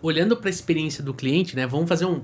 Olhando para a experiência do cliente, né? Vamos fazer um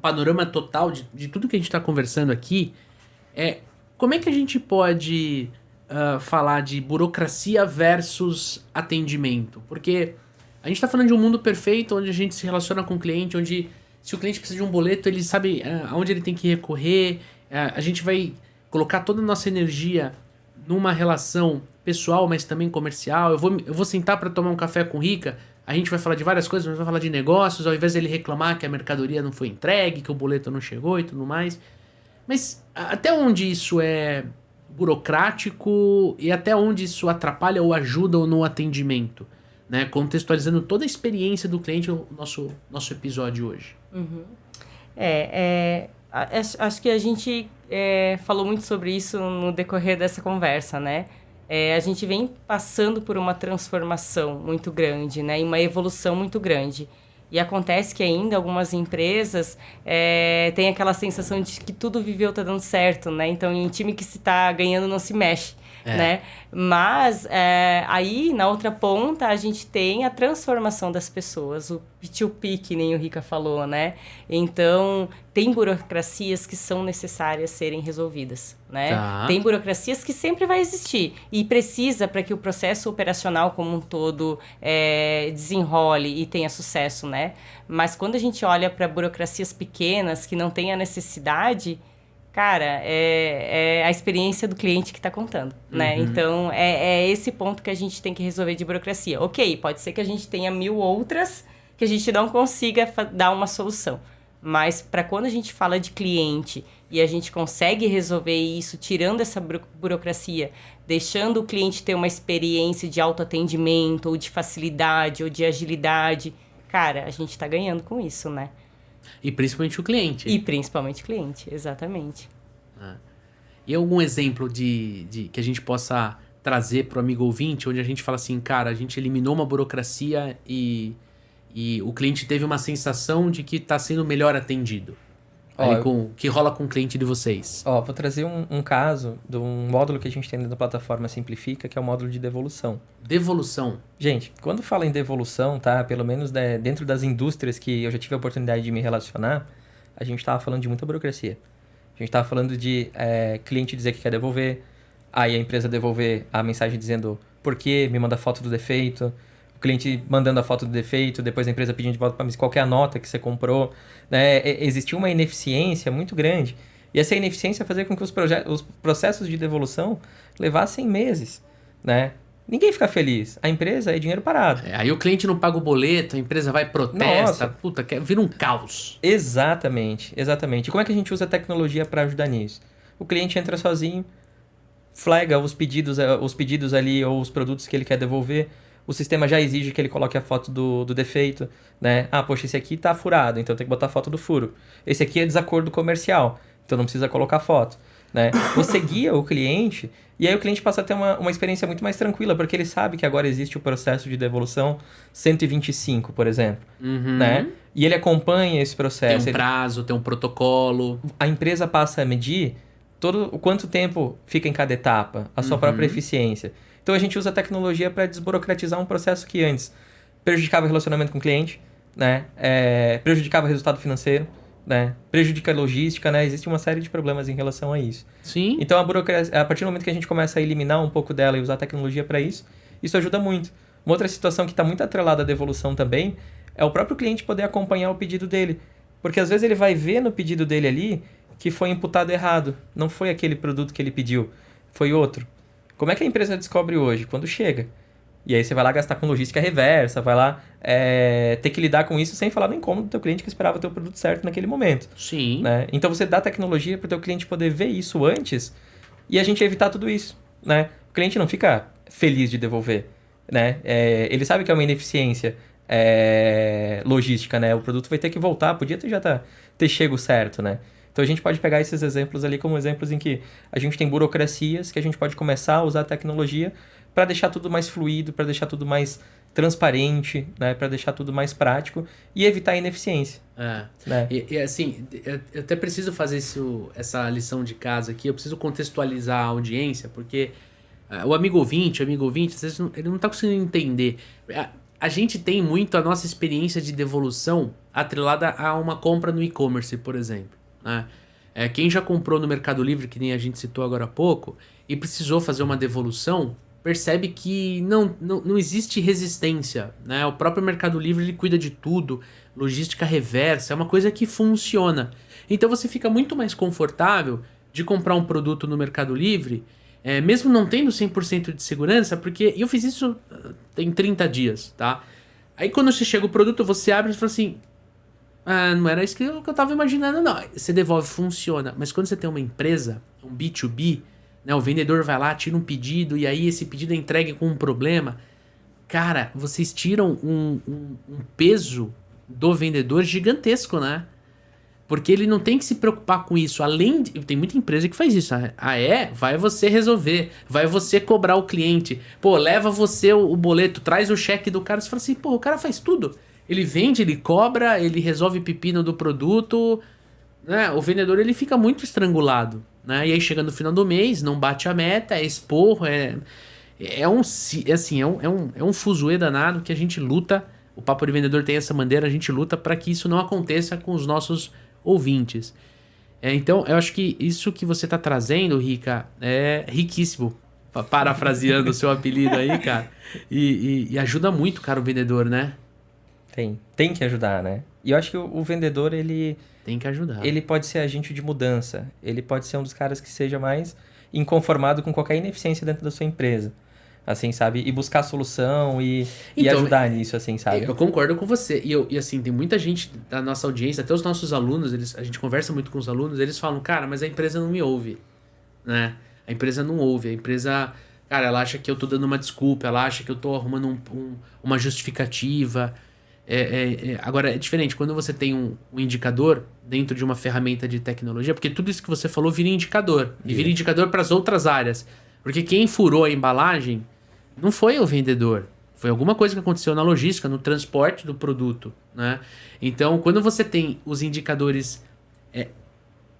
panorama total de tudo que a gente está conversando aqui. Como é que a gente pode falar de burocracia versus atendimento? Porque a gente está falando de um mundo perfeito onde a gente se relaciona com o cliente, onde se o cliente precisa de um boleto, ele sabe aonde ele tem que recorrer. A gente vai colocar toda a nossa energia numa relação pessoal, mas também comercial. Eu vou sentar para tomar um café com o Rica. A gente vai falar de várias coisas, mas vai falar de negócios, ao invés dele reclamar que a mercadoria não foi entregue, que o boleto não chegou e tudo mais. Mas até onde isso é burocrático e até onde isso atrapalha ou ajuda no atendimento? Né? Contextualizando toda a experiência do cliente, o nosso episódio hoje. Uhum. Acho que a gente falou muito sobre isso no decorrer dessa conversa, né? A gente vem passando por uma transformação muito grande, né? E uma evolução muito grande. E acontece que ainda algumas empresas têm aquela sensação de que tudo viveu tá dando certo, né? Então, em time que se tá ganhando não se mexe, né? Mas aí, na outra ponta, a gente tem a transformação das pessoas, o P2P, que nem o Rica falou, né? Então, tem burocracias que são necessárias serem resolvidas, né? Tá. Tem burocracias que sempre vai existir e precisa para que o processo operacional como um todo desenrole e tenha sucesso, né? Mas quando a gente olha para burocracias pequenas que não têm a necessidade, cara, é a experiência do cliente que está contando, né? Então, é esse ponto que a gente tem que resolver de burocracia. Ok, pode ser que a gente tenha 1000 outras que a gente não consiga dar uma solução. Mas para quando a gente fala de cliente e a gente consegue resolver isso, tirando essa burocracia, deixando o cliente ter uma experiência de autoatendimento, ou de facilidade, ou de agilidade, cara, a gente está ganhando com isso, né? E principalmente o cliente. E principalmente o cliente, exatamente. E algum exemplo de que a gente possa trazer para o amigo ouvinte, onde a gente fala assim, cara, a gente eliminou uma burocracia e o cliente teve uma sensação de que está sendo melhor atendido. Que rola com o cliente de vocês. Vou trazer um caso de um módulo que a gente tem dentro da plataforma Simplifica, que é o módulo de devolução. Devolução. Gente, quando fala em devolução, tá? Pelo menos dentro das indústrias que eu já tive a oportunidade de me relacionar, a gente estava falando de muita burocracia. A gente estava falando de cliente dizer que quer devolver, aí a empresa devolver a mensagem dizendo por quê, me manda foto do defeito, o cliente mandando a foto do defeito, depois a empresa pedindo de volta para mim qual que é a nota que você comprou. Né? Existia uma ineficiência muito grande. E essa ineficiência fazia com que os processos de devolução levassem meses. Né? Ninguém fica feliz. A empresa é dinheiro parado. Aí o cliente não paga o boleto, a empresa vai e protesta. Nossa. Puta, vira um caos. Exatamente. E como é que a gente usa a tecnologia para ajudar nisso? O cliente entra sozinho, flaga os pedidos ali ou os produtos que ele quer devolver. O sistema já exige que ele coloque a foto do defeito, né? Poxa, esse aqui tá furado, então tem que botar a foto do furo. Esse aqui é desacordo comercial, então não precisa colocar foto, né? Você guia o cliente e aí o cliente passa a ter uma experiência muito mais tranquila, porque ele sabe que agora existe o processo de devolução 125, por exemplo, né? E ele acompanha esse processo. Tem um prazo, tem um protocolo. A empresa passa a medir o quanto tempo fica em cada etapa, a sua própria eficiência. Então a gente usa a tecnologia para desburocratizar um processo que antes prejudicava o relacionamento com o cliente, né? Prejudicava o resultado financeiro, né? Prejudica a logística, né? Existe uma série de problemas em relação a isso. Sim. Então a burocracia, a partir do momento que a gente começa a eliminar um pouco dela e usar a tecnologia para isso ajuda muito. Uma outra situação que está muito atrelada à devolução também é o próprio cliente poder acompanhar o pedido dele. Porque às vezes ele vai ver no pedido dele ali que foi imputado errado. Não foi aquele produto que ele pediu, foi outro. Como é que a empresa descobre hoje? Quando chega. E aí você vai lá gastar com logística reversa, vai lá ter que lidar com isso sem falar do incômodo do teu cliente que esperava ter o produto certo naquele momento. Sim. Né? Então você dá tecnologia para o teu cliente poder ver isso antes e a gente evitar tudo isso. Né? O cliente não fica feliz de devolver. Né? Ele sabe que é uma ineficiência logística. Né? O produto vai ter que voltar, podia ter chego certo. Né? Então a gente pode pegar esses exemplos ali como exemplos em que a gente tem burocracias que a gente pode começar a usar a tecnologia para deixar tudo mais fluido, para deixar tudo mais transparente, né? Para deixar tudo mais prático e evitar a ineficiência. Né? E assim, eu até preciso fazer essa lição de casa aqui, eu preciso contextualizar a audiência, porque o amigo ouvinte, às vezes ele não está conseguindo entender. a gente tem muito a nossa experiência de devolução atrelada a uma compra no e-commerce, por exemplo, né? Quem já comprou no Mercado Livre, que nem a gente citou agora há pouco, e precisou fazer uma devolução, percebe que não existe resistência, né? O próprio Mercado Livre, ele cuida de tudo, logística reversa, é uma coisa que funciona. Então você fica muito mais confortável de comprar um produto no Mercado Livre, mesmo não tendo 100% de segurança, porque eu fiz isso tem 30 dias, tá? Aí quando você chega o produto, você abre e fala assim, não era isso que eu tava imaginando, não. Você devolve, funciona. Mas quando você tem uma empresa, um B2B, né, o vendedor vai lá, tira um pedido, e aí esse pedido é entregue com um problema. Cara, vocês tiram um peso do vendedor gigantesco, né? Porque ele não tem que se preocupar com isso. Tem muita empresa que faz isso. Vai você resolver. Vai você cobrar o cliente. Pô, leva você o boleto, traz o cheque do cara. Você fala assim, pô, o cara faz tudo. Ele vende, ele cobra, ele resolve pepino do produto, né? O vendedor, ele fica muito estrangulado, né? E aí chega no final do mês, não bate a meta, é esporro, é um fuzuê danado que a gente luta. O Papo de Vendedor tem essa bandeira, a gente luta para que isso não aconteça com os nossos ouvintes. Então, eu acho que isso que você tá trazendo, Rica, é riquíssimo. Parafraseando o seu apelido aí, cara. E ajuda muito, cara, o vendedor, né? Tem que ajudar, né? E eu acho que o vendedor, ele... Tem que ajudar. Ele pode ser agente de mudança. Ele pode ser um dos caras que seja mais inconformado com qualquer ineficiência dentro da sua empresa. Assim, sabe? E buscar solução e ajudar nisso, assim, sabe? Eu concordo com você. E assim, tem muita gente da nossa audiência, até os nossos alunos, a gente conversa muito com os alunos, eles falam, cara, mas a empresa não me ouve, né? A empresa não ouve. A empresa, cara, ela acha que eu tô dando uma desculpa, ela acha que eu tô arrumando uma justificativa. Agora, é diferente. Quando você tem um indicador dentro de uma ferramenta de tecnologia, porque tudo isso que você falou vira indicador. E vira indicador para as outras áreas. Porque quem furou a embalagem não foi o vendedor. Foi alguma coisa que aconteceu na logística, no transporte do produto, né? Então, quando você tem os indicadores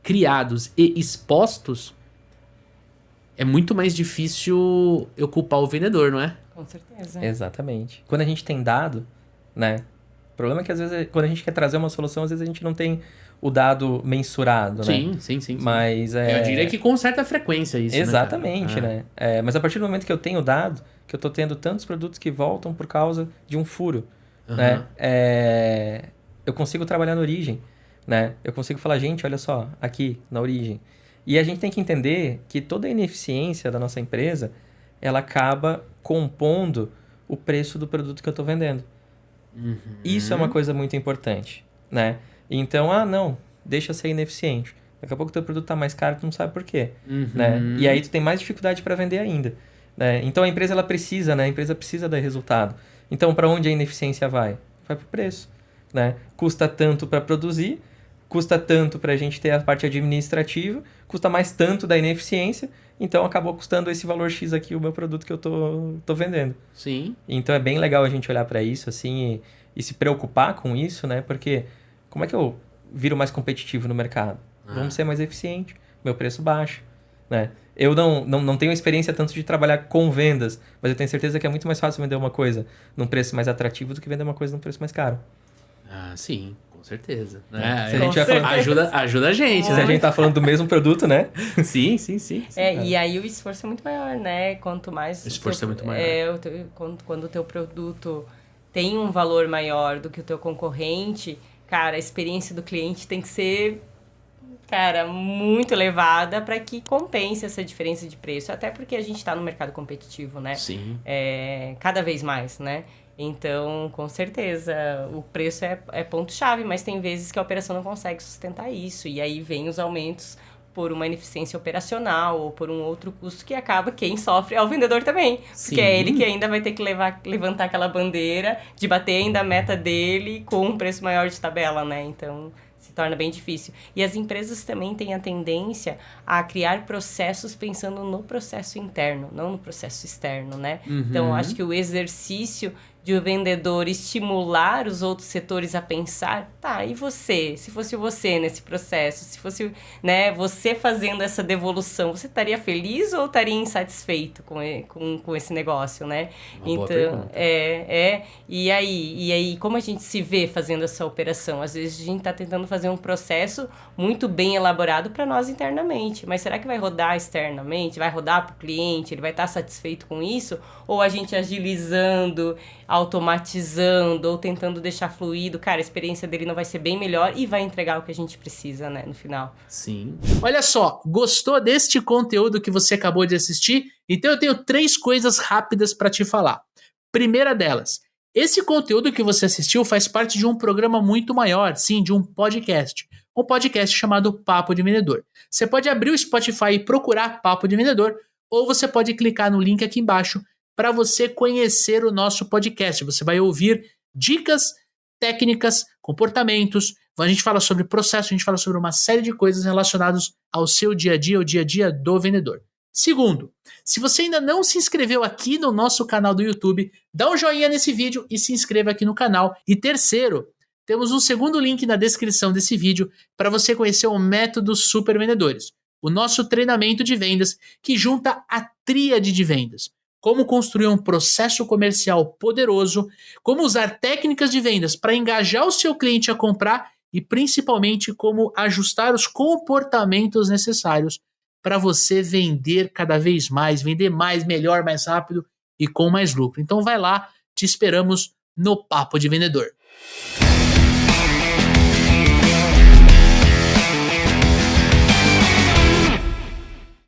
criados e expostos, é muito mais difícil eu culpar o vendedor, não é? Com certeza. Exatamente. Quando a gente tem dado, né? O problema é que às vezes, quando a gente quer trazer uma solução, às vezes a gente não tem o dado mensurado, né? Sim. Mas eu diria que com certa frequência isso, exatamente, né? Mas a partir do momento que eu tenho dado, que eu tô tendo tantos produtos que voltam por causa de um furo, né? Eu consigo trabalhar na origem, né? Eu consigo falar, gente, olha só, aqui, na origem. E a gente tem que entender que toda a ineficiência da nossa empresa, ela acaba compondo o preço do produto que eu tô vendendo. Isso é uma coisa muito importante, né? Então, não, deixa ser ineficiente. Daqui a pouco o teu produto tá mais caro, tu não sabe por quê, né? E aí tu tem mais dificuldade para vender ainda, né? Então a empresa, ela precisa, né? A empresa precisa dar resultado. Então, para onde a ineficiência vai? Vai pro preço, né? Custa tanto para produzir, custa tanto para a gente ter a parte administrativa, custa mais tanto da ineficiência, então acabou custando esse valor X aqui o meu produto que eu tô vendendo. Sim. Então é bem legal a gente olhar para isso assim e se preocupar com isso, né? Porque como é que eu viro mais competitivo no mercado? Vamos ser mais eficiente, meu preço baixo, né? Eu não tenho experiência tanto de trabalhar com vendas, mas eu tenho certeza que é muito mais fácil vender uma coisa num preço mais atrativo do que vender uma coisa num preço mais caro. Sim, com certeza. Se a gente vai falando... ajuda a gente, Se a gente tá falando do mesmo produto, né? Sim. E aí o esforço é muito maior, né? Quanto mais... O esforço é muito maior. Quando o teu produto tem um valor maior do que o teu concorrente, cara, a experiência do cliente tem que ser, cara, muito elevada para que compense essa diferença de preço. Até porque a gente está no mercado competitivo, né? Sim. Cada vez mais, né? Então, com certeza, o preço é ponto-chave, mas tem vezes que a operação não consegue sustentar isso. E aí vem os aumentos por uma ineficiência operacional ou por um outro custo que acaba quem sofre é o vendedor também. Sim. Porque é ele que ainda vai ter que levantar aquela bandeira de bater ainda a meta dele com um preço maior de tabela, né? Então, se torna bem difícil. E as empresas também têm a tendência a criar processos pensando no processo interno, não no processo externo, né? Então, acho que o exercício de o vendedor estimular os outros setores a pensar, tá, e você? Se fosse você nesse processo, se fosse, né, você fazendo essa devolução, você estaria feliz ou estaria insatisfeito com esse negócio, né? Uma boa pergunta. E aí, como a gente se vê fazendo essa operação? Às vezes a gente está tentando fazer um processo muito bem elaborado para nós internamente, mas será que vai rodar externamente? Vai rodar para o cliente? Ele vai estar satisfeito com isso? Ou a gente agilizando, automatizando ou tentando deixar fluido, cara, a experiência dele não vai ser bem melhor e vai entregar o que a gente precisa, né, no final. Sim. Olha só, gostou deste conteúdo que você acabou de assistir? Então eu tenho 3 coisas rápidas para te falar. Primeira delas, esse conteúdo que você assistiu faz parte de um programa muito maior, sim, de um podcast. Um podcast chamado Papo de Vendedor. Você pode abrir o Spotify e procurar Papo de Vendedor, ou você pode clicar no link aqui embaixo para você conhecer o nosso podcast. Você vai ouvir dicas, técnicas, comportamentos. A gente fala sobre processo, a gente fala sobre uma série de coisas relacionadas ao seu dia a dia, o dia a dia do vendedor. Segundo, se você ainda não se inscreveu aqui no nosso canal do YouTube, dá um joinha nesse vídeo e se inscreva aqui no canal. E terceiro, temos um segundo link na descrição desse vídeo para você conhecer o Método Super Vendedores, o nosso treinamento de vendas que junta a tríade de vendas. Como construir um processo comercial poderoso, como usar técnicas de vendas para engajar o seu cliente a comprar e principalmente como ajustar os comportamentos necessários para você vender cada vez mais, vender mais, melhor, mais rápido e com mais lucro. Então vai lá, te esperamos no Papo de Vendedor.